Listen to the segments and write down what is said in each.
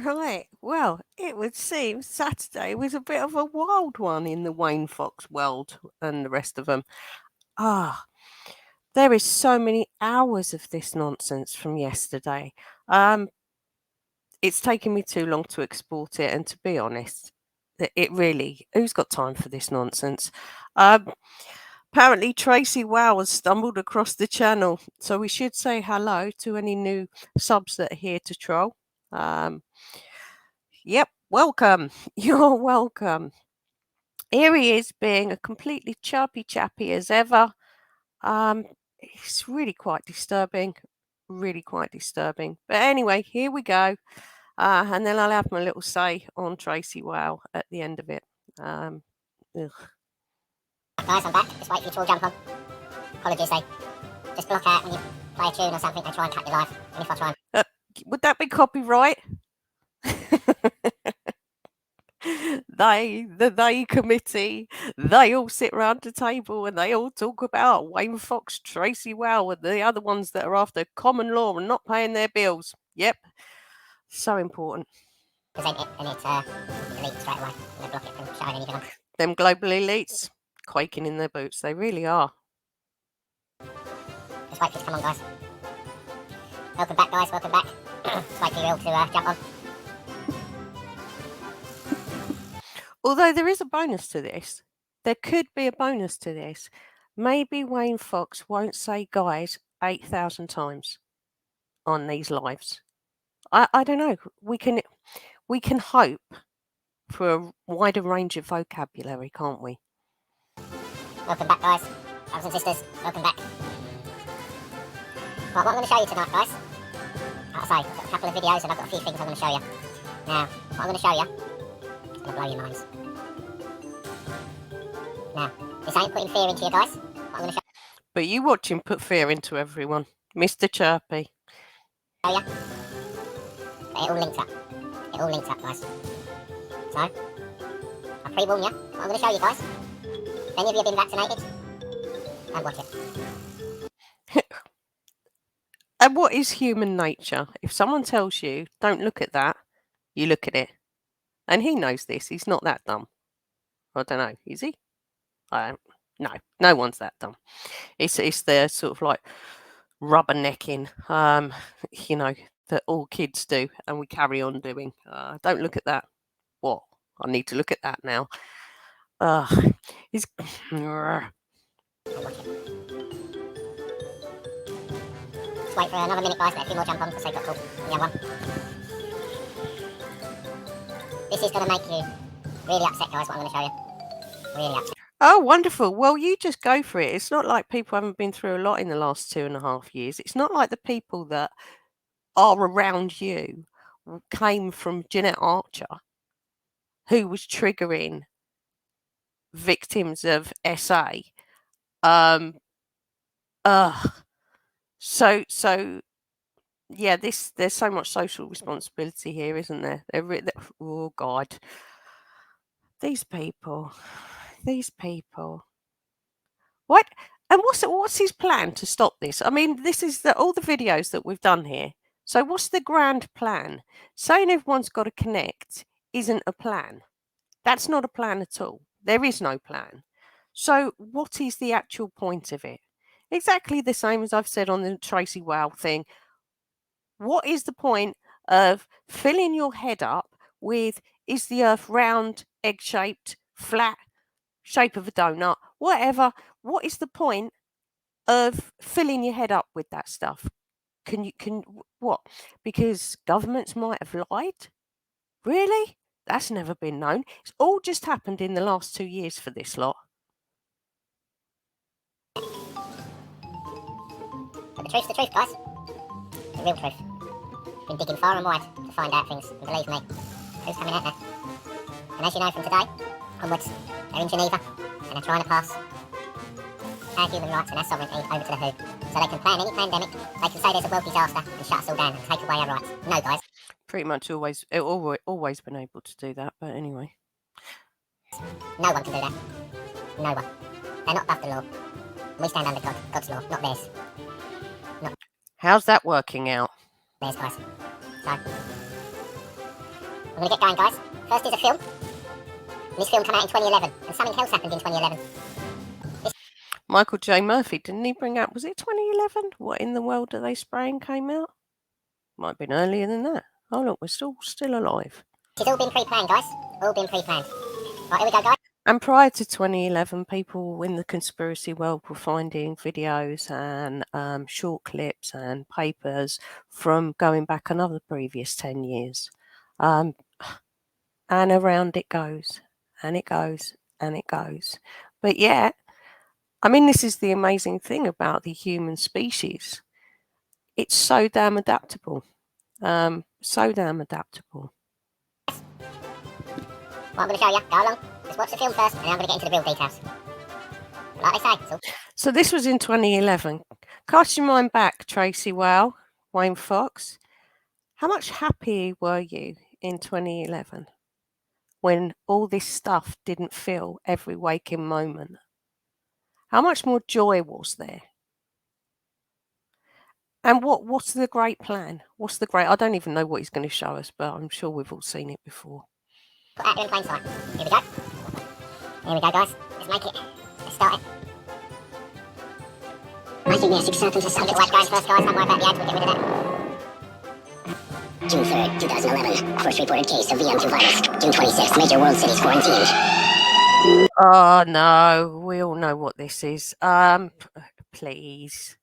Right. Well, it would seem Saturday was a bit of a wild one in the Wayne Fox world and the rest of them. Ah, there is so many hours of this nonsense from yesterday. Um, it's taken me too long to export it, and to be honest, it really, who's got time for this nonsense? Um, Apparently, Tracy Wow has stumbled across the channel, so we should say hello to any new subs that are here to troll. Um, Yep, welcome. You're welcome. Here he is, being a completely chirpy chappy as ever. It's really quite disturbing. Really quite disturbing. But anyway, here we go. And then I'll have my little say on Tracy Wow at the end of it. Ugh. Guys, I'm back. Just wait for you to all jump on. Apologies, they just block out when you play a tune or something. They try and cut your life. And if I try and... Would that be copyright? They committee, they all sit round the table and they all talk about Wayne Fox, Tracy Wow, and the other ones that are after common law and not paying their bills. Yep, so important. present it and it deletes straight away. And they block it from showing anything on. Them global elites, quaking in their boots, they really are. Just wait for you to come on, guys. Welcome back, guys. Welcome back. Just wait for you all to jump on. Although there is a bonus to this, there could be a bonus to this. Maybe Wayne Fox won't say guys 8,000 times on these lives. I don't know. We can hope for a wider range of vocabulary, can't we? Welcome back, guys. Brothers and sisters, welcome back. Right, what I'm going to show you tonight, guys. Like I say, I've got a couple of videos and I've got a few things I'm going to show you. Now, what I'm going to show you is going to blow your minds. Now, this ain't putting fear into you, guys. What I'm going to But you watch him put fear into everyone. Mr. Chirpy. show you. But it all links up. It all links up, guys. So, I pre-warn you. What I'm going to show you, guys. If any of you have been vaccinated, don't watch it. And what is human nature? If someone tells you, don't look at that, you look at it. And he knows this. He's not that dumb. I don't know. Is he? I don't. No one's that dumb. It's the sort of like rubbernecking, that all kids do, and we carry on doing. Don't look at that. What? I need to look at that now. He's. Don't watch it. Just wait for another minute, guys. Let a few more jump on because they've got called. The other one. This is going to make you really upset, guys, what I'm going to show you. Really upset. Oh, wonderful. Well, you just go for it. It's not like people haven't been through a lot in the last 2.5 years. It's not like the people that are around you came from Jeanette Archer, who was triggering victims of SA. So yeah, there's so much social responsibility here, isn't there? Oh God, these people. What? And what's his plan to stop this? I mean, this is all the videos that we've done here. So what's the grand plan? Saying everyone's got to connect isn't a plan. That's not a plan at all. There is no plan. So what is the actual point of it? Exactly the same as I've said on the Tracy Wow thing. What is the point of filling your head up with, is the earth round, egg-shaped, flat, shape of a donut, whatever? What is the point of filling your head up with that stuff? What? Because governments might have lied? Really? That's never been known. It's all just happened in the last 2 years for this lot. But the truth's the truth, guys. The real truth. Been digging far and wide to find out things, and believe me, who's coming out there? And as you know from today, onwards, they're in Geneva, and they're trying to pass our human rights and our sovereignty over to the WHO. So they can plan any pandemic, they can say there's a world disaster and shut us all down and take away our rights. No, guys. Pretty much always been able to do that, but anyway. No one can do that. No one. They're not above the law. We stand under God's law, not theirs. How's that working out? Theirs, guys. So, I'm going to get going, guys. First is a film. And this film came out in 2011, and something else happened in 2011. Michael J. Murphy, didn't he bring out, was it 2011? What in the World Are They Spraying came out? Might have been earlier than that. Oh, look, we're still alive. It's all been pre-planned, guys. All been pre-planned. Right, here we go, guys. And prior to 2011, people in the conspiracy world were finding videos and short clips and papers from going back another previous 10 years. And around it goes, and it goes, and it goes. But yet, I mean, this is the amazing thing about the human species. It's so damn adaptable. So damn adaptable. What I'm going to show you, go along. Just watch the film first, and then I'm going to get into the real details. Like they say, so this was in 2011. Cast your mind back, Tracy Whale, Wayne Fox. How much happy were you in 2011 when all this stuff didn't fill every waking moment? How much more joy was there? And what's the great plan? What's the great... I don't even know what he's going to show us, but I'm sure we've all seen it before. Put out there in plain sight. Here we go. Here we go, guys. Let's make it. Let's start it. I think there's acceptance of something. White guys first, guys. Don't worry about the ads. We'll get rid of that. June 3rd, 2011. First reported case of VM2 virus. June 26th, major world cities quarantined. Oh, no. We all know what this is. Please.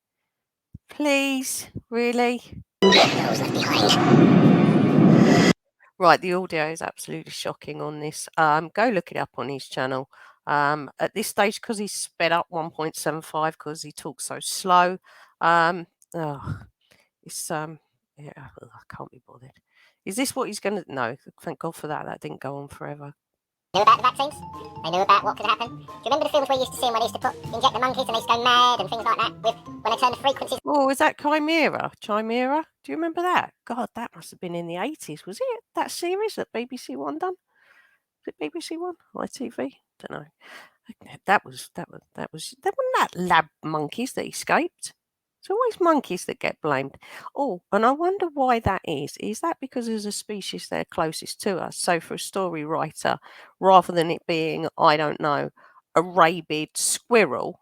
Please? Really? Those left behind. Right, the audio is absolutely shocking on this. Go look it up on his channel. At this stage, because he's sped up 1.75 because he talks so slow. It's yeah, I can't be bothered. Is this what he's going to... No, thank God for that. That didn't go on forever. Knew about the vaccines. They knew about what could happen. Do you remember the films we used to see where they used to inject the monkeys and they used to go mad and things like that? When they turn the frequencies. Oh, was that Chimera? Chimera? Do you remember that? God, that must have been in the 80s, was it? That series that BBC One done? Was it BBC One? ITV? Don't know. That was. There wasn't that lab monkeys that escaped. It's always monkeys that get blamed. Oh, and I wonder why that is. Is that because there's a species they're closest to us? So for a story writer, rather than it being, I don't know, a rabid squirrel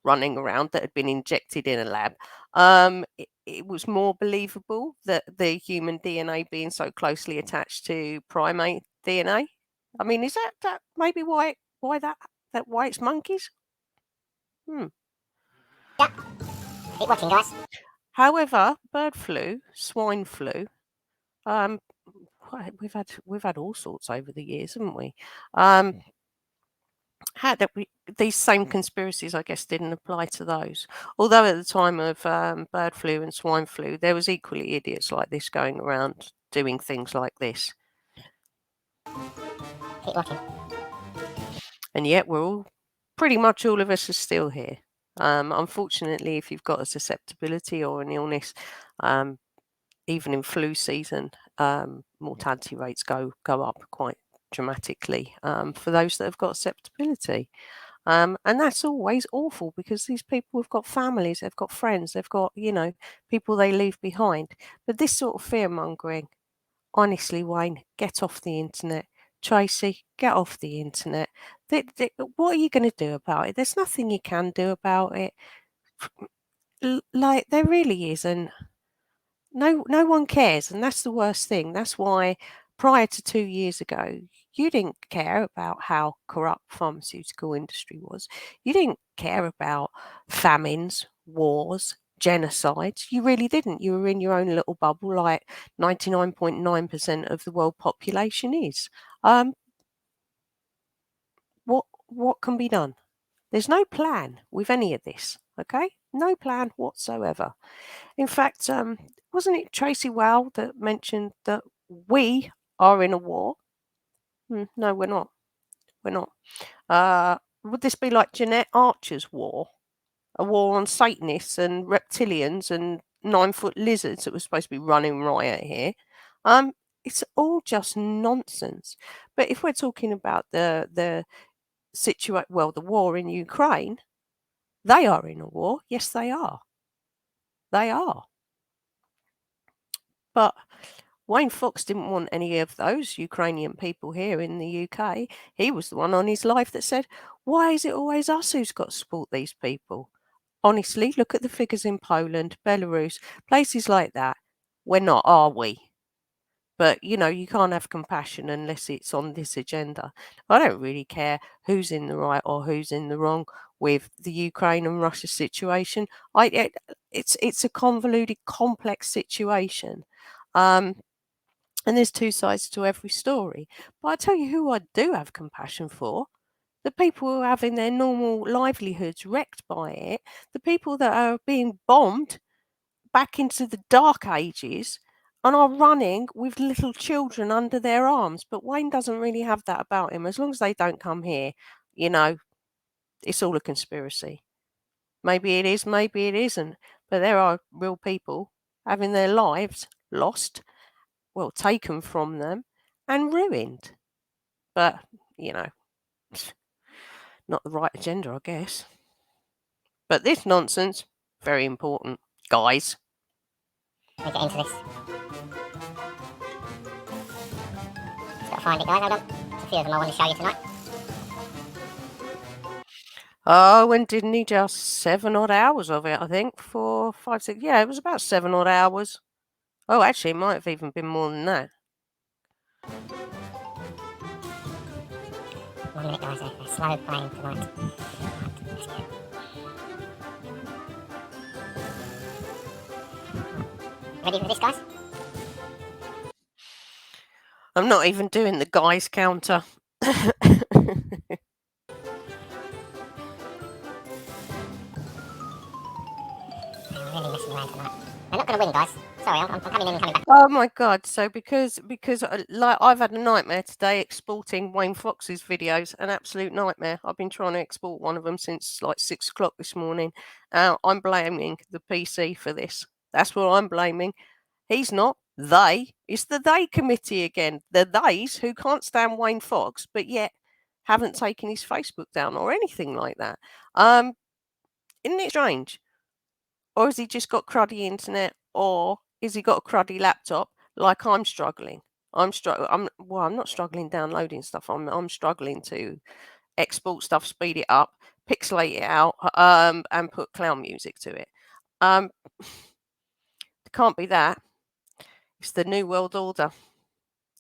running around that had been injected in a lab, it was more believable that the human DNA being so closely attached to primate DNA. I mean, is that maybe why it's monkeys? Yeah. Keep watching, guys. However, bird flu, swine flu, we've had all sorts over the years, haven't we? These same conspiracies, I guess, didn't apply to those. Although at the time of bird flu and swine flu, there was equally idiots like this going around doing things like this. Keep watching. And yet pretty much all of us are still here. Unfortunately, if you've got a susceptibility or an illness, even in flu season, mortality rates go up quite dramatically for those that have got susceptibility. And that's always awful because these people have got families, they've got friends, they've got, people they leave behind. But this sort of fear mongering, honestly, Wayne, get off the internet. Tracy, get off the internet. What are you going to do about it? There's nothing you can do about it. Like, there really isn't. No one cares, and that's the worst thing. That's why prior to 2 years ago, you didn't care about how corrupt pharmaceutical industry was. You didn't care about famines, wars, genocides. You really didn't. You were in your own little bubble, like 99.9% of the world population is. What can be done? There's no plan with any of this. Okay, no plan whatsoever. In fact, wasn't it Tracy Whale that mentioned that we are in a war? No, we're not. We're not. Would this be like Jeanette Archer's war? A war on Satanists and reptilians and 9-foot lizards that was supposed to be running riot here? It's all just nonsense. But if we're talking about the war in Ukraine, they are in a war. Yes, they are. They are. But Wayne Fox didn't want any of those Ukrainian people here in the UK. He was the one on his live that said, why is it always us who's got to support these people? Honestly, look at the figures in Poland, Belarus, places like that. We're not, are we? But, you can't have compassion unless it's on this agenda. I don't really care who's in the right or who's in the wrong with the Ukraine and Russia situation. It's a convoluted, complex situation. And there's two sides to every story. But I tell you who I do have compassion for. The people who are having their normal livelihoods wrecked by it. The people that are being bombed back into the dark ages and are running with little children under their arms. But Wayne doesn't really have that about him. As long as they don't come here, it's all a conspiracy. Maybe it is, maybe it isn't. But there are real people having their lives lost, taken from them and ruined. But, not the right agenda, I guess. But this nonsense, very important. Guys. Let me get into this. Just gotta find it, guys. Hold on. There's a few of them I want to show you tonight. Oh, and didn't he just 7 odd hours of it, I think? 4, 5, 6. Yeah, it was about 7 odd hours. Oh, actually, it might have even been more than that. 1 minute, guys. They're slow playing tonight. Let's go. Ready for this, guys? I'm not even doing the guys counter. They're really messing around tonight. They're not going to win, guys. Sorry, I'm coming in and coming back. Oh my God. So because like I've had a nightmare today exporting Wayne Fox's videos, an absolute nightmare. I've been trying to export one of them since like 6 o'clock this morning. I'm blaming the PC for this. That's what I'm blaming. He's not. They. It's the they committee again. The theys who can't stand Wayne Fox, but yet haven't taken his Facebook down or anything like that. Isn't it strange? Or has he just got cruddy internet, or has he got a cruddy laptop like I'm struggling? I'm not struggling downloading stuff. I'm struggling to export stuff, speed it up, pixelate it out, and put clown music to it. It can't be that. It's the New World Order.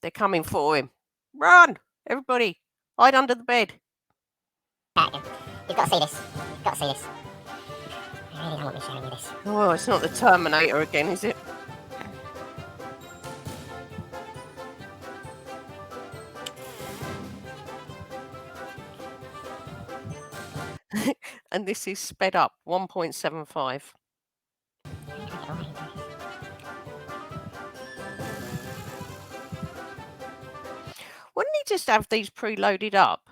They're coming for him. Run, everybody! Hide under the bed. You've got to see this. You've got to see this. I really don't want me showing you this. Oh, it's not the Terminator again, is it? And this is sped up 1.75. Wouldn't he just have these preloaded up?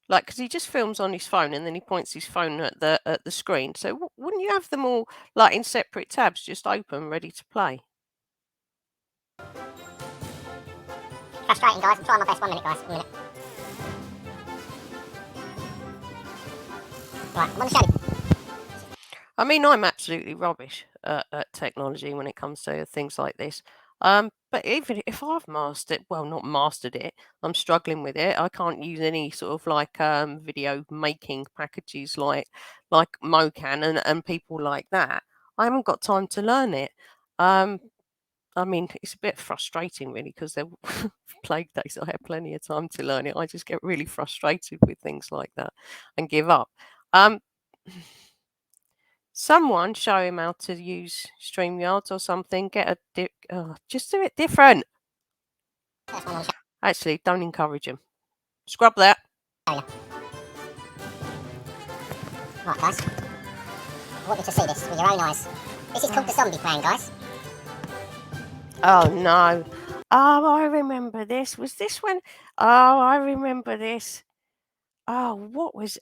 Like, because he just films on his phone and then he points his phone at the screen. So wouldn't you have them all like in separate tabs, just open, ready to play? Frustrating, guys. I'm trying my best. 1 minute, guys. 1 minute. Right, I'm going to show you. I mean, I'm absolutely rubbish at technology when it comes to things like this. But even if I've not mastered it, I'm struggling with it. I can't use any sort of like video making packages like Mocan and people like that. I haven't got time to learn it. I mean, it's a bit frustrating really because they're plague days. I have plenty of time to learn it. I just get really frustrated with things like that and give up. Someone show him how to use StreamYard or something. Just do it different. First one I'm showing Actually, don't encourage him. Scrub that. you. Right, guys. I want you to see this with your own eyes. This is called the zombie plan, guys. Oh no. Oh, I remember this. Was this when? Oh, I remember this. Oh, what was?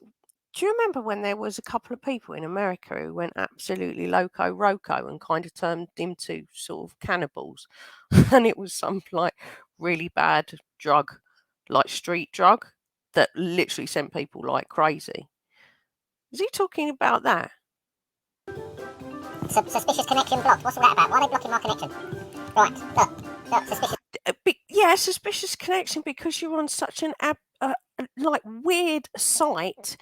Do you remember when there was a couple of people in America who went absolutely loco roco and kind of turned into sort of cannibals? And it was some like really bad drug, like street drug, that literally sent people like crazy. Is he talking about that? Suspicious connection blocked. What's all that about? Why are they blocking my connection? Right, look. Suspicious. Yeah, suspicious connection because you're on such an like weird site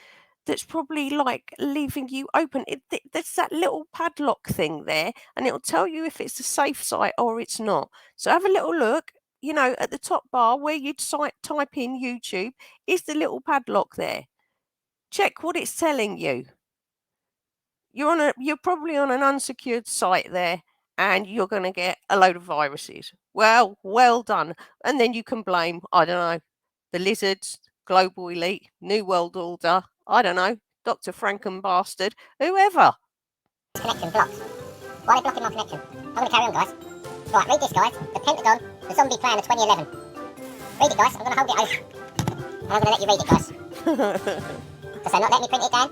that's probably like leaving you open. There's that little padlock thing there, and it'll tell you if it's a safe site or it's not. So have a little look. You know, at the top bar where you'd type in YouTube, is the little padlock there? Check what it's telling you. You're probably on an unsecured site there, and you're going to get a load of viruses. Well done. And then you can blame, I don't know, the lizards, global elite, New World Order, I don't know, Dr. Frankenbastard, whoever. Connection blocked. Why are they blocking my connection? I'm going to carry on, guys. Right, read this, guys. The Pentagon, the zombie plan of 2011. Read it, guys. I'm going to hold it open. And I'm going to let you read it, guys. Because they're not letting me print it down.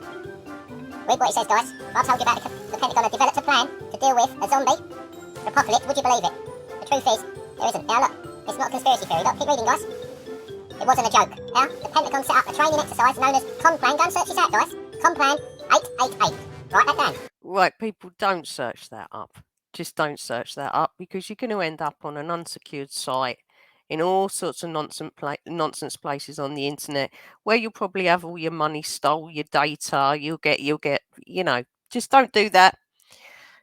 Read what it says, guys. If I told you about the Pentagon had developed a plan to deal with a zombie apocalypse, would you believe it? The truth is, there isn't. Now look, it's not a conspiracy theory. Look, keep reading, guys. It wasn't a joke. Now, the Pentagon set up a training exercise known as Complan. Go and search this out, guys. Complan 888. Write that down. Right, people, don't search that up. Just don't search that up because you're going to end up on an unsecured site in all sorts of nonsense places on the internet where you'll probably have all your money stole, your data, you'll get, you know, just don't do that.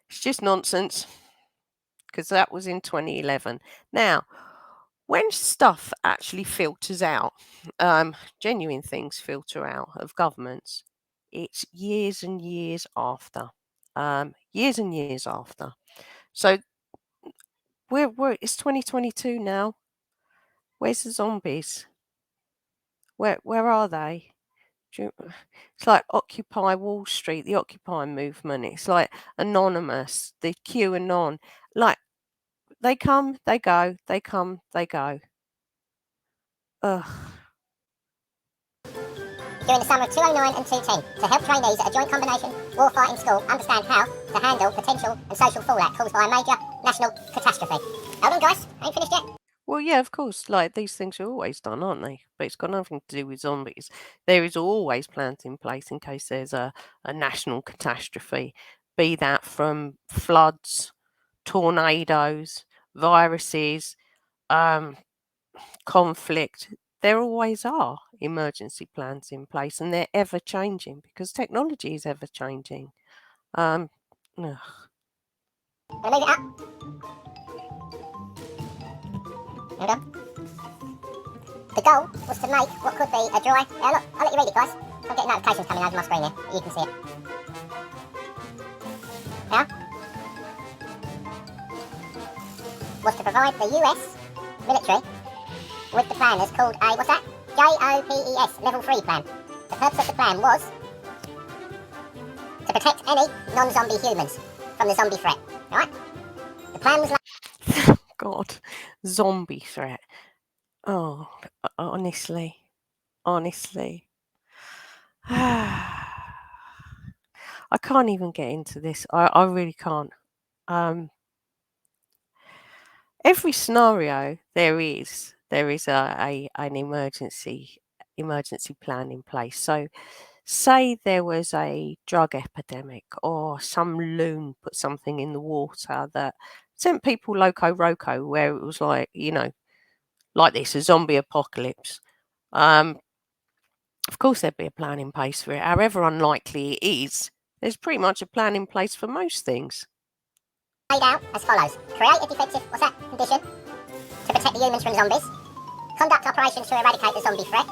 It's just nonsense because that was in 2011. Now, when stuff actually filters out, genuine things filter out of governments, it's years and years after. Years and years after. So it's 2022 now. Where's the zombies? Where are they? It's like Occupy Wall Street, the Occupy movement. It's like Anonymous, the QAnon. Like they come, they go, they come, they go. Ugh. During the summer of 2009 and 2010 to help trainees at a joint combination warfighting school understand how to handle potential and social fallout caused by a major national catastrophe. Hold on, guys. I ain't finished yet. Well, yeah, of course. Like these things are always done, aren't they? But it's got nothing to do with zombies. There is always plans in place in case there's a national catastrophe, be that from floods, tornadoes, viruses, conflict. There always are emergency plans in place, and they're ever changing because technology is ever changing. Ugh. Wanna move it up? Hold on. The goal was to make what could be a dry... look, I'll let you read it, guys. I'm getting notifications coming over my screen here. You can see it. Now, was to provide the US military with the plan that's called a, what's that? JOPES, Level 3 plan. The purpose of the plan was to protect any non-zombie humans from the zombie threat. Alright? The plan was like... God, zombie threat. Oh, honestly. I can't even get into this. I really can't. Every scenario there is an emergency plan in place. So say there was a drug epidemic or some loon put something in the water that sent people loco roco, where it was like, you know, like this, a zombie apocalypse. Of course there'd be a plan in place for it. However unlikely it is, there's pretty much a plan in place for most things. Laid out as follows. Create a defensive, condition to protect the humans from zombies. Conduct operations to eradicate the zombie threat.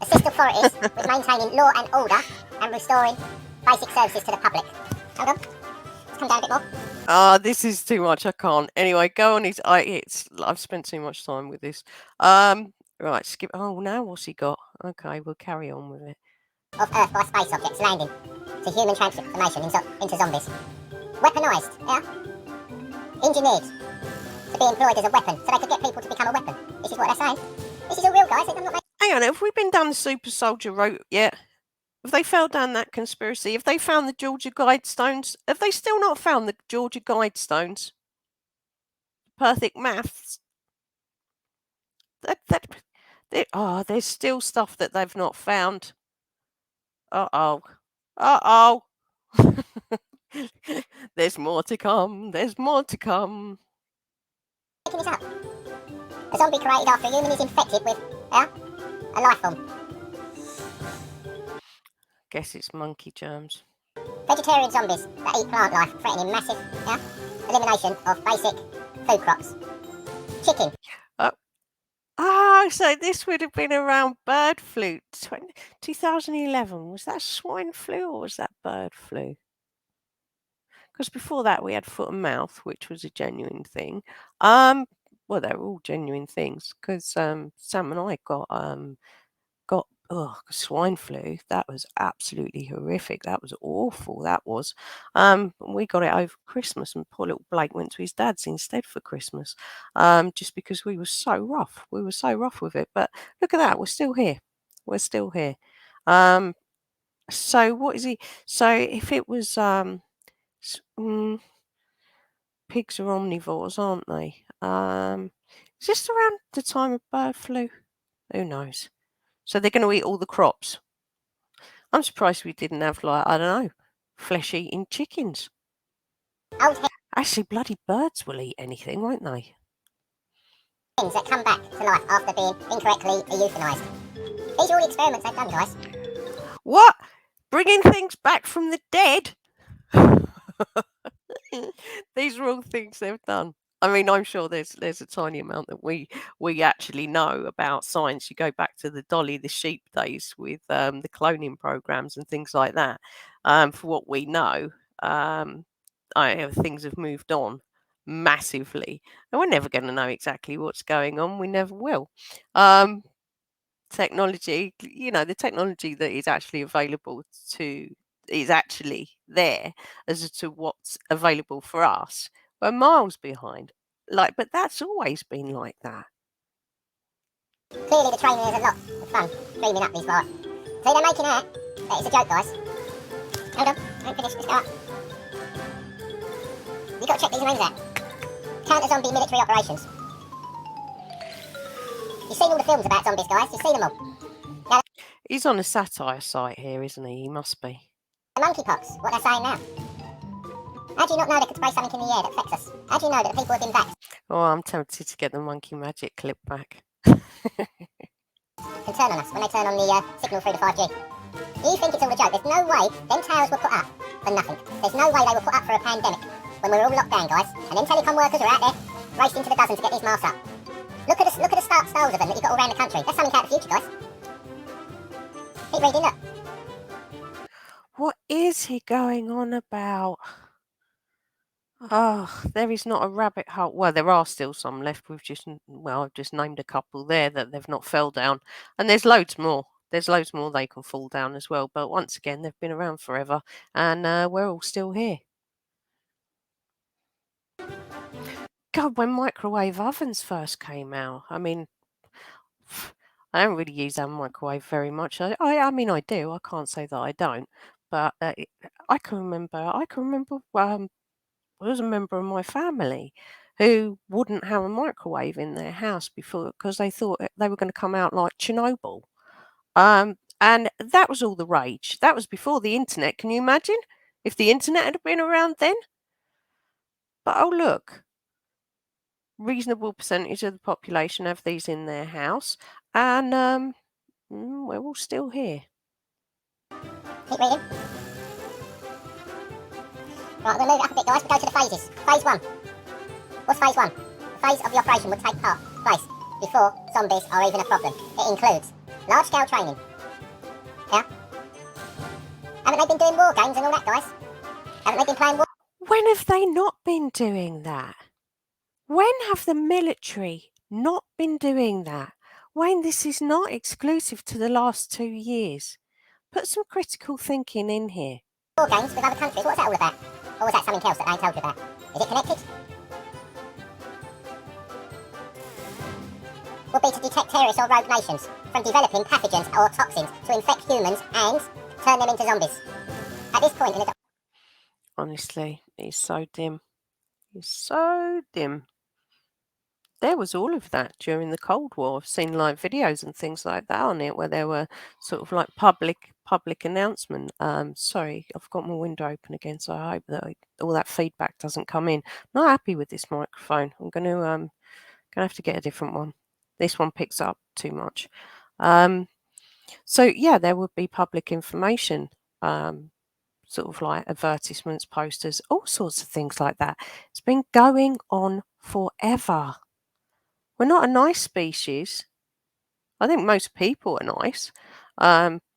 Assist authorities with maintaining law and order and restoring basic services to the public. Hold on. Let's come down a bit more. This is too much. I can't. Anyway, go on. I've spent too much time with this. Right, skip. Oh, now what's he got? Okay, we'll carry on with it. Of Earth by space objects landing to human transformation into zombies. Weaponised, yeah? Engineered to be employed as a weapon, so they could get people to become a weapon. This is what they're saying. This is all real, guys. I'm not making... Hang on, have we been down the super soldier route yet? Have they fell down that conspiracy? Have they found the Georgia Guidestones? Have they still not found the Georgia Guidestones? Perfect maths. There's still stuff that they've not found. Uh-oh. There's more to come. There's more to come. Making this up. A zombie created after a human is infected with, a life form. Guess it's monkey germs. Vegetarian zombies that eat plant life, threatening massive, elimination of basic food crops. Chicken. Oh, so this would have been around bird flu. 2011. Was that swine flu or was that bird flu? Because before that we had foot and mouth, which was a genuine thing. Well, they were all genuine things because Sam and I got swine flu. That was absolutely horrific. That was awful. That was. We got it over Christmas, and poor little Blake went to his dad's instead for Christmas. Just because we were so rough. We were so rough with it. But look at that. We're still here. We're still here. So what is he? So if it was pigs are omnivores, aren't they? Is this around the time of bird flu? Who knows? So they're going to eat all the crops. I'm surprised we didn't have, like, I don't know, flesh-eating chickens. Actually, bloody birds will eat anything, won't they? Things that come back to life after being incorrectly euthanized. These are all the experiments they've done, guys. What? Bringing things back from the dead? These are all things they've done. I mean, I'm sure there's a tiny amount that we actually know about science. You go back to the Dolly the sheep days with the cloning programs and things like that. For what we know, things have moved on massively, and we're never going to know exactly what's going on. We never will. Technology, the technology that is actually available is actually there as to what's available for us. We're miles behind. But that's always been like that. Clearly the training is a lot of fun, dreaming up these bars. So they're making out that it's a joke, guys. Hold on, I ain't finished, let's go up. You've got to check these names out. Counter-zombie military operations. You've seen all the films about zombies, guys, you've seen them all. He's on a satire site here, isn't he? He must be. The monkeypox, what they're saying now. How do you not know they could spray something in the air that affects us? How do you know that the people have been vaxxed Oh, I'm tempted to get the Monkey Magic clip back. can turn on us when they turn on the signal through the 5G? You think it's all a joke? There's no way them towers were put up for nothing. There's no way they were put up for a pandemic when we were all locked down, guys. And them telecom workers are out there racing to the dozen to get these masks up. Look at the styles of them that you've got all around the country. That's something out of the future, guys. Keep reading, look. What is he going on about? Oh, there is not a rabbit hole. Well, there are still some left. I've just named a couple there that they've not fell down. And there's loads more. There's loads more they can fall down as well. But once again, they've been around forever. And we're all still here. God, when microwave ovens first came out, I mean, I don't really use that microwave very much. I mean, I do. I can't say that I don't. But I can remember. There was a member of my family who wouldn't have a microwave in their house before because they thought they were going to come out like Chernobyl. And that was all the rage. That was before the internet. Can you imagine if the internet had been around then? But oh, look, reasonable percentage of the population have these in their house, and we're all still here. Keep reading. Right, we'll move it up a bit, guys. We'll go to the phases. Phase 1. What's phase 1? The phase of the operation would take place before zombies are even a problem. It includes large-scale training. Yeah? Haven't they been doing war games and all that, guys? Haven't they been playing war? When have they not been doing that? When have the military not been doing that? Wayne, this is not exclusive to the last 2 years. Put some critical thinking in here. War games with other countries? What's that all about? Or was that something else that I ain't told you about? Is it connected? Would be to detect terrorists or rogue nations from developing pathogens or toxins to infect humans and turn them into zombies. At this point in the... Honestly, it's so dim. It's so dim. There was all of that during the Cold War. I've seen like videos and things like that on it where there were sort of like public announcement. Sorry, I've got my window open again, so I hope that all that feedback doesn't come in. Not happy with this microphone. I'm gonna have to get a different one. This one picks up too much. So yeah, there would be public information, sort of like advertisements, posters, all sorts of things like that. It's been going on forever. We're not a nice species. I think most people are nice,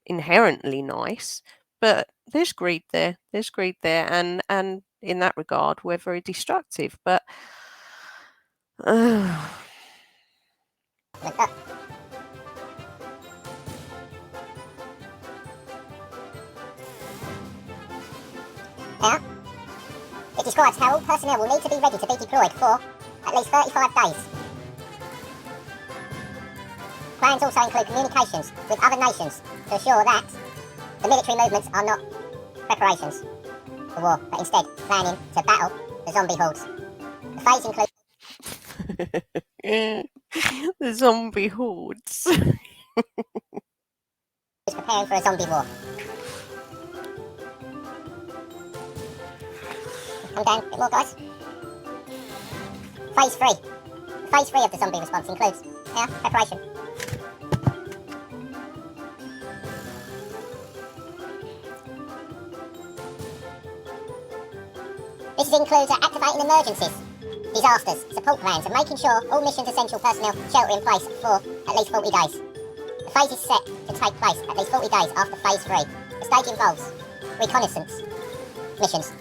inherently nice, but there's greed there. There's greed there, and in that regard, we're very destructive. But Like that. Yeah. It describes how all personnel will need to be ready to be deployed for at least 35 days. Plans also include communications with other nations to assure that the military movements are not preparations for war, but instead planning to battle the zombie hordes. The phase includes the zombie hordes. preparing for a zombie war. Come down a bit more, guys. Phase 3. Phase 3 of the zombie response includes preparation. This includes activating emergencies, disasters, support plans, and making sure all missions essential personnel shelter in place for at least 40 days. The phase is set to take place at least 40 days after phase 3. The stage involves reconnaissance missions.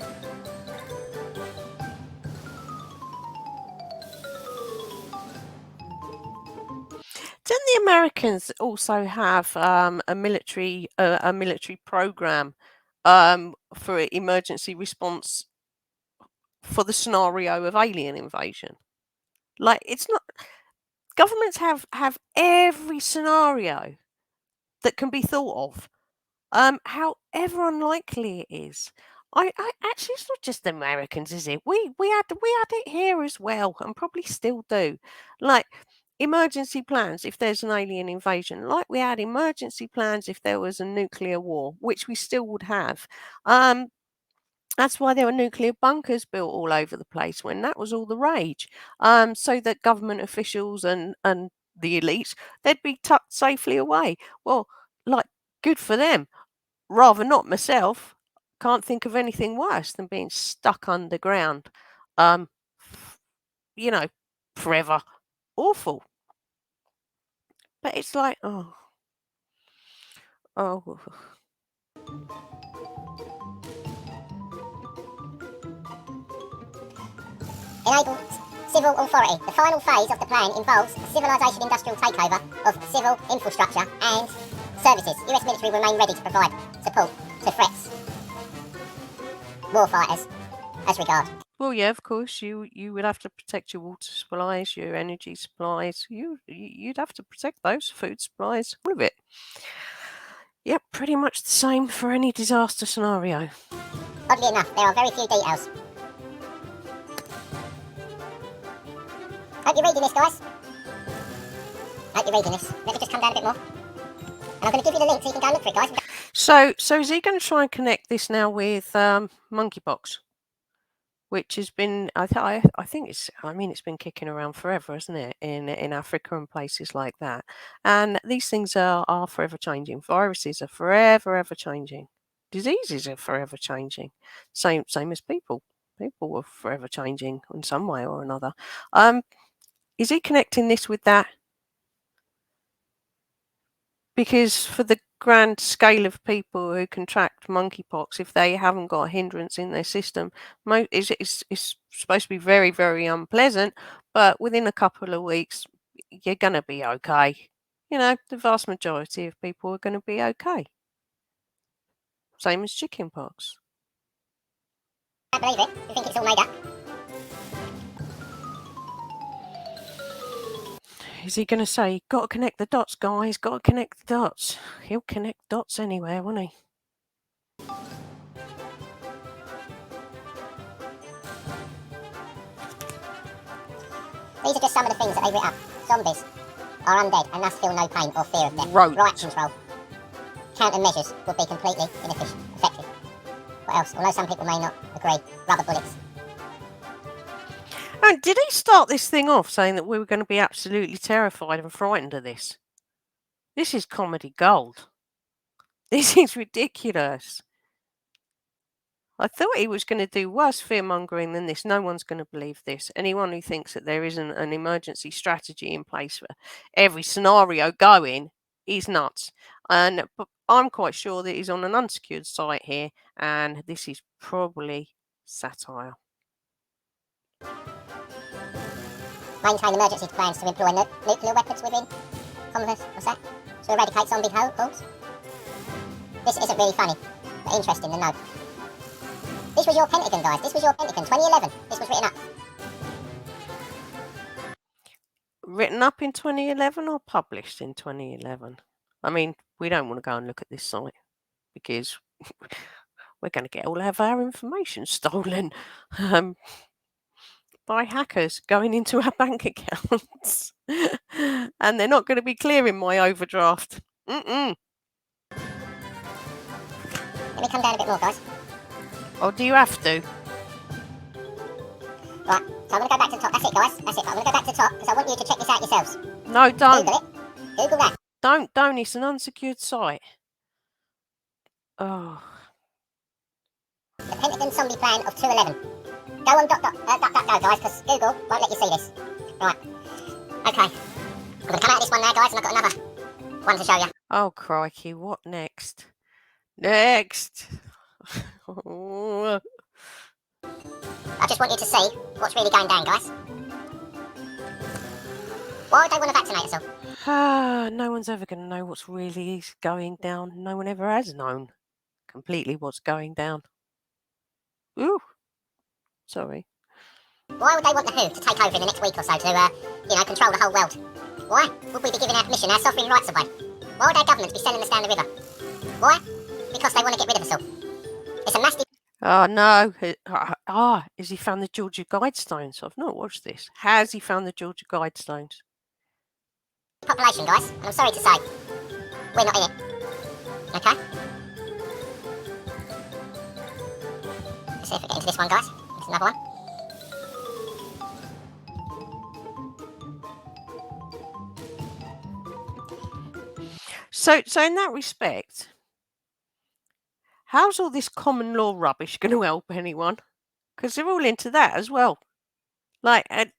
Don't the Americans also have a military program for emergency response for the scenario of alien invasion? Like, it's not, governments have every scenario that can be thought of, however unlikely it is. I actually, it's not just the Americans, is it? We had it here as well, and probably still do. Like, emergency plans if there's an alien invasion, like we had emergency plans if there was a nuclear war, which we still would have. That's why there were nuclear bunkers built all over the place when that was all the rage, so that government officials and the elites, they'd be tucked safely away. Well, like, good for them. Rather not myself. Can't think of anything worse than being stuck underground, you know, forever. Awful. But it's like, oh. Enable civil authority. The final phase of the plan involves civilization industrial takeover of civil infrastructure and services. US military will remain ready to provide support to threats. Warfighters as regard. Well, yeah, of course, you would have to protect your water supplies, your energy supplies. You'd have to protect those food supplies, all of it. Yep, pretty much the same for any disaster scenario. Oddly enough, there are very few details. Hope you're reading this, guys. Hope you're reading this. Let me just come down a bit more. And I'm going to give you the link so you can go and look for it, guys. So is he going to try and connect this now with monkeypox, which has been, I think it's been kicking around forever, isn't it, in Africa and places like that. And these things are forever changing. Viruses are forever ever changing. Diseases are forever changing. Same as people. People are forever changing in some way or another. Is he connecting this with that? Because for the grand scale of people who contract monkeypox, if they haven't got a hindrance in their system, it's supposed to be very, very unpleasant, but within a couple of weeks, you're going to be okay. You know, the vast majority of people are going to be okay. Same as chickenpox. I believe it. You think it's all made up? Is he going to say, got to connect the dots, guys, got to connect the dots? He'll connect dots anywhere, won't he? These are just some of the things that they've written up. Zombies are undead and thus feel no pain or fear of death. Right. Riot control. Countermeasures would be completely ineffective. What else? Although some people may not agree. Rubber bullets. And did he start this thing off saying that we were going to be absolutely terrified and frightened of this? This is comedy gold. This is ridiculous. I thought he was going to do worse fear-mongering than this. No one's going to believe this. Anyone who thinks that there isn't an emergency strategy in place for every scenario going is nuts. But I'm quite sure that he's on an unsecured site here, and this is probably satire. Maintain emergency plans to employ nuclear weapons within Congress. What's that? To eradicate zombie hordes. This isn't really funny, but interesting to know. This was your Pentagon, guys. This was your Pentagon, 2011. This was written up. Written up in 2011 or published in 2011? I mean, we don't want to go and look at this site because we're going to get all of our information stolen by hackers going into our bank accounts. And they're not going to be clearing my overdraft. Let me come down a bit more, guys. Oh, do you have to? Right, so I'm going to go back to the top. That's it, guys. That's it. I'm going to go back to the top because I want you to check this out yourselves. No, don't. Google it. Google that. Don't. It's an unsecured site. Oh. The Pentagon Zombie Plan of 211. Go on .go, guys, because Google won't let you see this. Right. Okay. I'm going to come out of this one now, guys, and I've got another one to show you. Oh, crikey. What next? Next. I just want you to see what's really going down, guys. Why would they want to vaccinate us all? No one's ever going to know what's really going down. No one ever has known completely what's going down. Ooh. Sorry. Why would they want the WHO to take over in the next week or so to, control the whole world? Why would we be giving our permission, our sovereign rights away? Why would our governments be selling us down the river? Why? Because they want to get rid of us all. It's a massive... Oh, no. Has he found the Georgia Guidestones? I've not watched this. Has he found the Georgia Guidestones? population, guys, and I'm sorry to say, we're not in it. Okay? Let's see if we get into this one, guys. There's another one. So in that respect, how's all this common law rubbish going to help anyone? Because they're all into that as well. Like I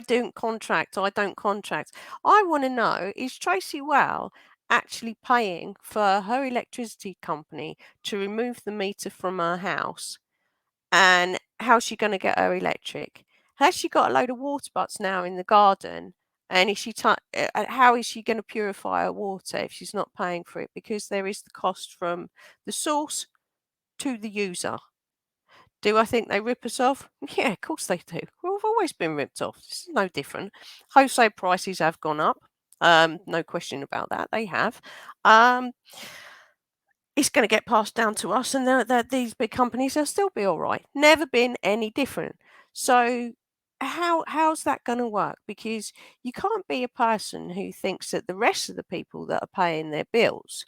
don't contract. I want to know, is Tracy Wow actually paying for her electricity company to remove the meter from her house? And how's she going to get her electric? Has she got a load of water butts now in the garden? And is she how is she going to purify her water if she's not paying for it? Because there is the cost from the source to the user. Do I think they rip us off? Yeah, of course they do. We've always been ripped off. This is no different. Wholesale prices have gone up. No question about that. They have. It's going to get passed down to us, and these big companies will still be all right. Never been any different. So how's that going to work? Because you can't be a person who thinks that the rest of the people that are paying their bills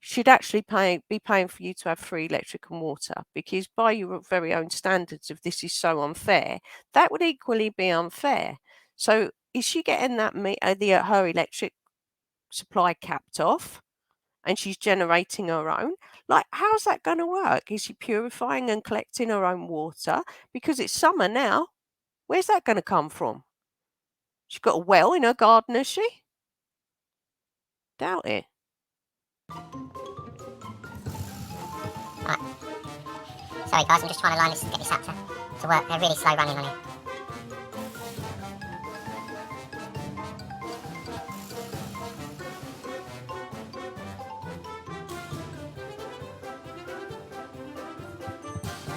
should actually be paying for you to have free electric and water, because by your very own standards, if this is so unfair, that would equally be unfair. So is she getting that her electric supply capped off, and she's generating her own? Like, how's that going to work? Is she purifying and collecting her own water? Because it's summer now. Where's that going to come from? She's got a well in her garden, has she? Doubt it. Right. Sorry guys, I'm just trying to get this up to work. They're really slow running on here.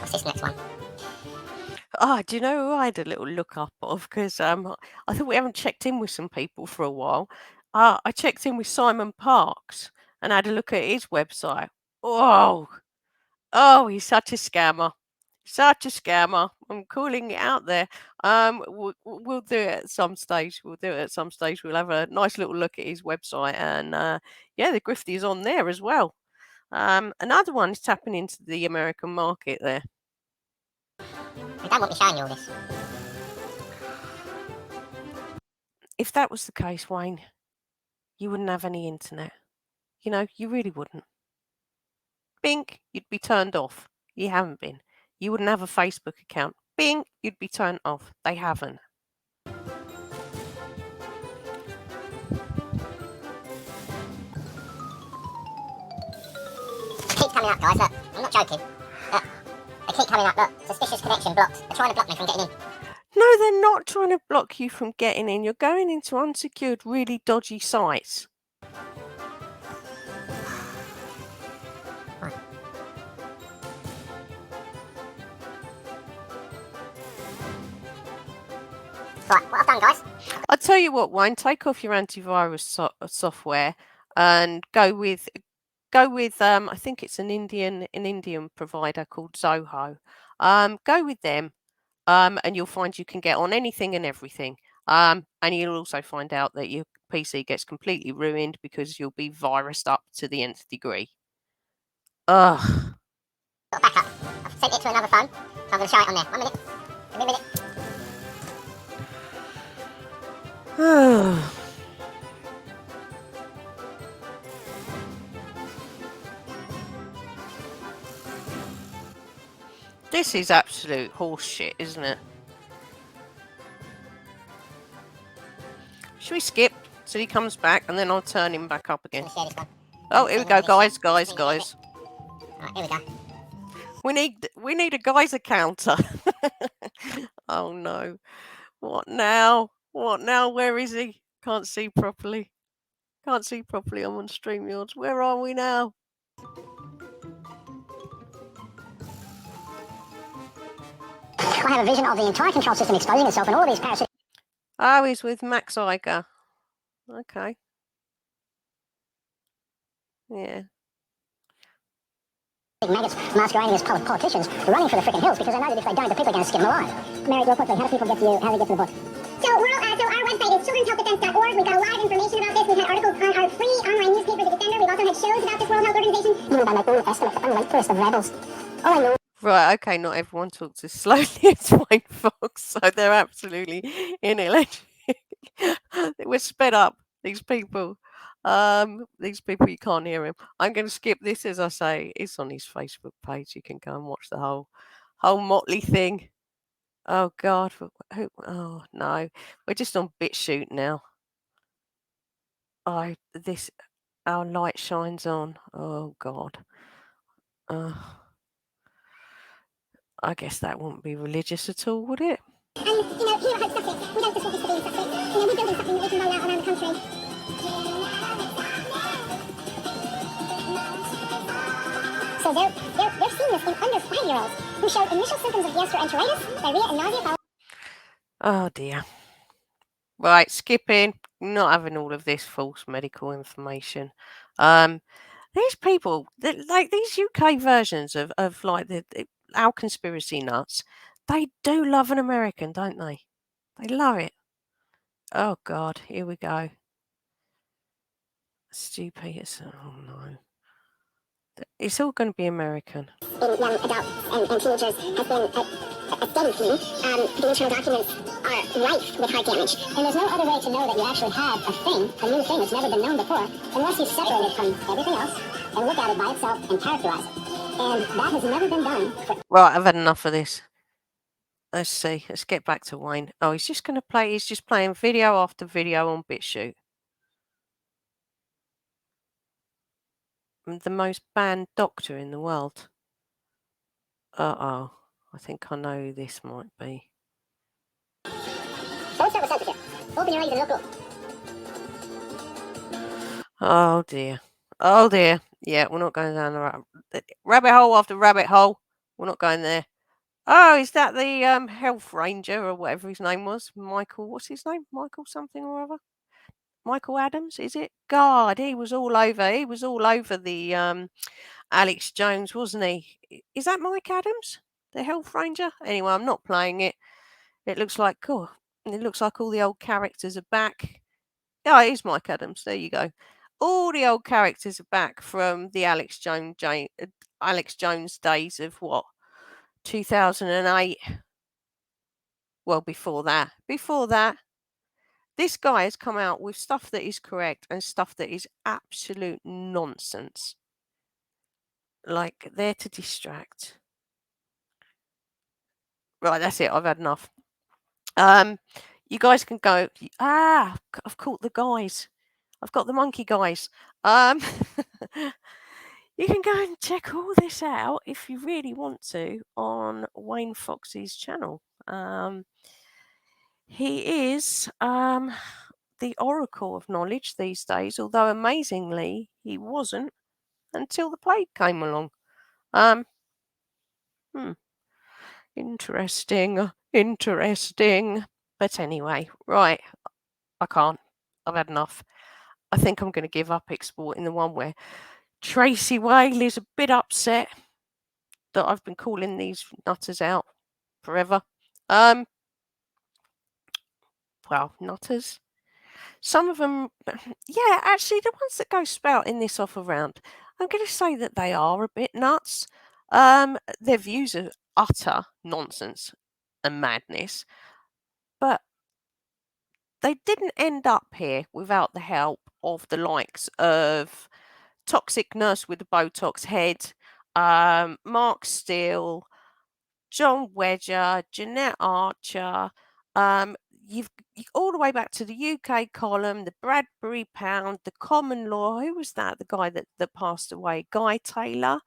What's this next one? Do you know who I had a little look up of? Because I thought we haven't checked in with some people for a while. I checked in with Simon Parks and had a look at his website. Oh, he's such a scammer. Such a scammer. I'm calling it out there. We'll do it at some stage. We'll have a nice little look at his website, and the grifty is on there as well. Another one is tapping into the American market there. They don't want me showing you all this. if that was the case, Wayne, you wouldn't have any internet. You know, you really wouldn't. Bing, you'd be turned off. You haven't been. You wouldn't have a Facebook account. Bing, you'd be turned off. They haven't. Keep coming up, guys. Look, I'm not joking. Look, they keep coming up. Look, suspicious connection blocked. They're trying to block me from getting in. No, they're not trying to block you from getting in. You're going into unsecured, really dodgy sites. Right, what I've done, guys. I'll tell you what, Wayne, take off your antivirus software and go with I think it's an Indian provider called Zoho. Go with them. And you'll find you can get on anything and everything. And you'll also find out that your PC gets completely ruined because you'll be virused up to the nth degree. Ugh. Got a backup. I've sent it to another phone, so I'm going to show it on there. 1 minute. Give me a minute. This is absolute horseshit, isn't it? Should we skip till he comes back and then I'll turn him back up again? I'm going to share this one. Oh, here we go, guys. Right, here we go. We need a geyser counter. Oh no. What now? What now? Where is he? Can't see properly. I'm on StreamYards. Where are we now? I have a vision of the entire control system exposing itself and all of these parasitic Oh, he's with Max Iger. Okay. Yeah. maggots masquerading as politicians running for the freaking hills because they know that if they don't, the people are going to skin them alive. Mary, real quickly, how do people get to you? How do they get to the book? So our website is children'shealthdefense.org. We've got a lot of information about this. We've had articles on our free online newspaper, The Defender. We've also had shows about this World Health Organization. You know, by my own estimate, the unlikeliest of rebels. All I know. Right, okay, not everyone talks as slowly as Wayne Fox, so they're absolutely inelectric. We're sped up, these people. You can't hear him. I'm going to skip this, as I say. It's on his Facebook page. You can go and watch the whole motley thing. Oh God! Oh no, we're just on BitChute now. Our light shines on. Oh God. I guess that wouldn't be religious at all, would it? And, here at Hope Sussex, we don't just want this to be in Sussex. We're building something that we can roll out around the country. So they're seeing this in under 5-year-olds who showed initial symptoms of gastroenteritis, diarrhea, and nausea. Oh dear. Right, skipping. Not having all of this false medical information. These people, like these UK versions of like our conspiracy nuts, they do love an American, don't they? They love it. Oh God, here we go. Stu Peterson. Oh no. It's all going to be American. In young adults and teenagers has been a steady theme. The internal documents are rife with heart damage. And there's no other way to know that you actually have a new thing that's never been known before, unless you separate it from everything else and look at it by itself and characterize it. And that has never been done. Right, I've had enough of this. Let's see. Let's get back to Wayne. Oh, he's just playing video after video on BitChute. The most banned doctor in the world. Uh-oh. I think I know who this might be. Don't start with censorship. Open your eyes and look up. Oh dear. Oh dear. Yeah, we're not going down the rabbit hole after rabbit hole. We're not going there. Oh, is that the health ranger or whatever his name was? Michael, what's his name? Michael something or other? Michael Adams, is it? God, he was all over. He was all over the Alex Jones, wasn't he? Is that Mike Adams, the health ranger? Anyway, I'm not playing it. It looks like all the old characters are back. Oh, it is Mike Adams. There you go. All the old characters are back from the Alex Jones days of what? 2008. Well, before that. This guy has come out with stuff that is correct and stuff that is absolute nonsense. Like, there to distract. Right, that's it. I've had enough. You guys can go. I've caught the guys. I've got the monkey guys. You can go and check all this out if you really want to on Wayne Fox's channel. He is the oracle of knowledge these days, although amazingly he wasn't until the plague came along. Interesting. But anyway, right, I can't. I've had enough. I think I'm going to give up exporting the one where Tracy Whale is a bit upset that I've been calling these nutters out forever. Well, nutters. Some of them, yeah, actually, the ones that go spouting this off around, I'm going to say that they are a bit nuts. Their views are utter nonsense and madness, but they didn't end up here without the help of the likes of Toxic Nurse with the Botox head, Mark Steele, John Wedger, Jeanette Archer. You've all the way back to the UK column, the Bradbury Pound, the Common Law. Who was that? The guy that passed away, Guy Taylor,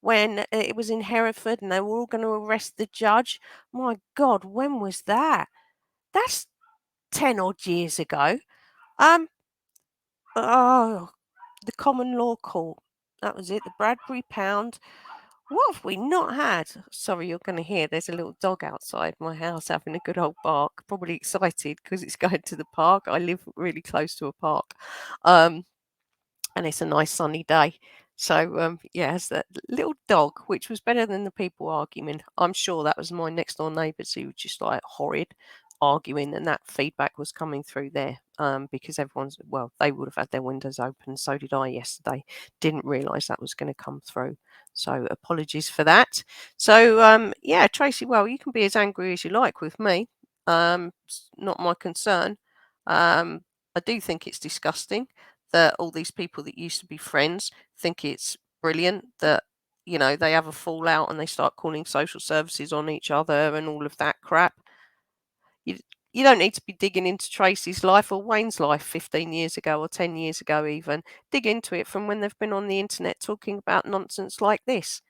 when it was in Hereford and they were all going to arrest the judge. My God, when was that? That's 10 odd years ago. Oh, the Common Law Court. That was it. The Bradbury Pound. What have we not had? Sorry, you're going to hear there's a little dog outside my house having a good old bark. Probably excited because it's going to the park. I live really close to a park. And it's a nice sunny day. So, yeah, it's that little dog, which was better than the people arguing. I'm sure that was my next door neighbours who were just like horrid arguing, and that feedback was coming through there because everyone's, well, they would have had their windows open. So did I yesterday. Didn't realise that was going to come through. So apologies for that. So, yeah, Tracy, well, you can be as angry as you like with me. It's not my concern. I do think it's disgusting that all these people that used to be friends think it's brilliant that, you know, they have a fallout and they start calling social services on each other and all of that crap. You don't need to be digging into Tracy's life or Wayne's life 15 years ago or 10 years ago even. Dig into it from when they've been on the internet talking about nonsense like this.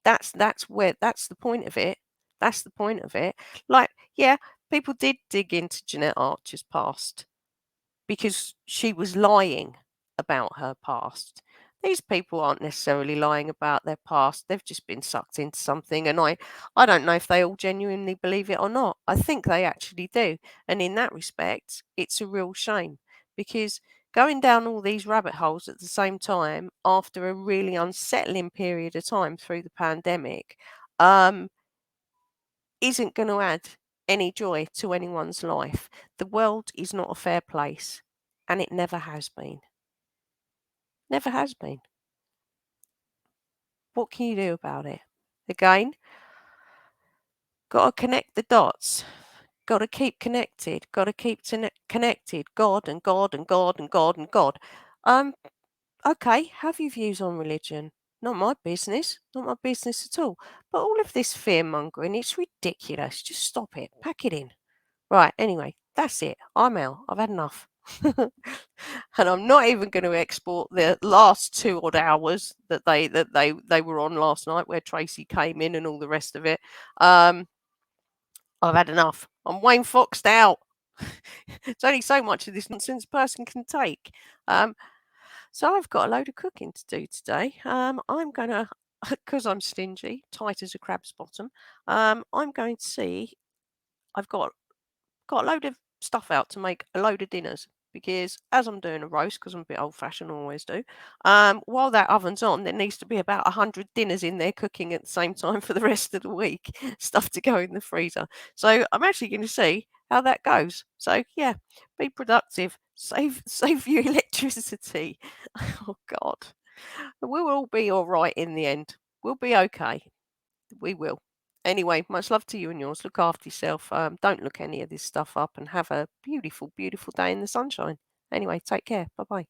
That's the point of it. That's the point of it. Like, yeah, people did dig into Jeanette Archer's past because she was lying about her past. These people aren't necessarily lying about their past. They've just been sucked into something. And I don't know if they all genuinely believe it or not. I think they actually do. And in that respect, it's a real shame because going down all these rabbit holes at the same time after a really unsettling period of time through the pandemic isn't going to add any joy to anyone's life. The world is not a fair place, and it never has been. Never has been. What can you do about it? Again, got to connect the dots. Got to keep connected. Got to keep connected. God and God and God and God and God. Okay, have your views on religion. Not my business. Not my business at all. But all of this fear mongering, it's ridiculous. Just stop it. Pack it in. Right, anyway, that's it. I'm out. I've had enough. And I'm not even going to export the last 2 odd hours that they were on last night where Tracy came in and all the rest of it. I've had enough. I'm Wayne Foxed out. It's only so much of this nonsense a person can take. So I've got a load of cooking to do today. I'm going to, because I'm stingy, tight as a crab's bottom, I'm going to see, I've got a load of stuff out to make a load of dinners because as I'm doing a roast, because I'm a bit old fashioned, I always do, while that oven's on, there needs to be about 100 dinners in there cooking at the same time for the rest of the week, stuff to go in the freezer. So I'm actually going to see how that goes. So yeah, be productive, save your electricity. Oh God, we'll all be all right in the end. We'll be okay. We will. Anyway, much love to you and yours. Look after yourself. Don't look any of this stuff up and have a beautiful, beautiful day in the sunshine. Anyway, take care. Bye bye.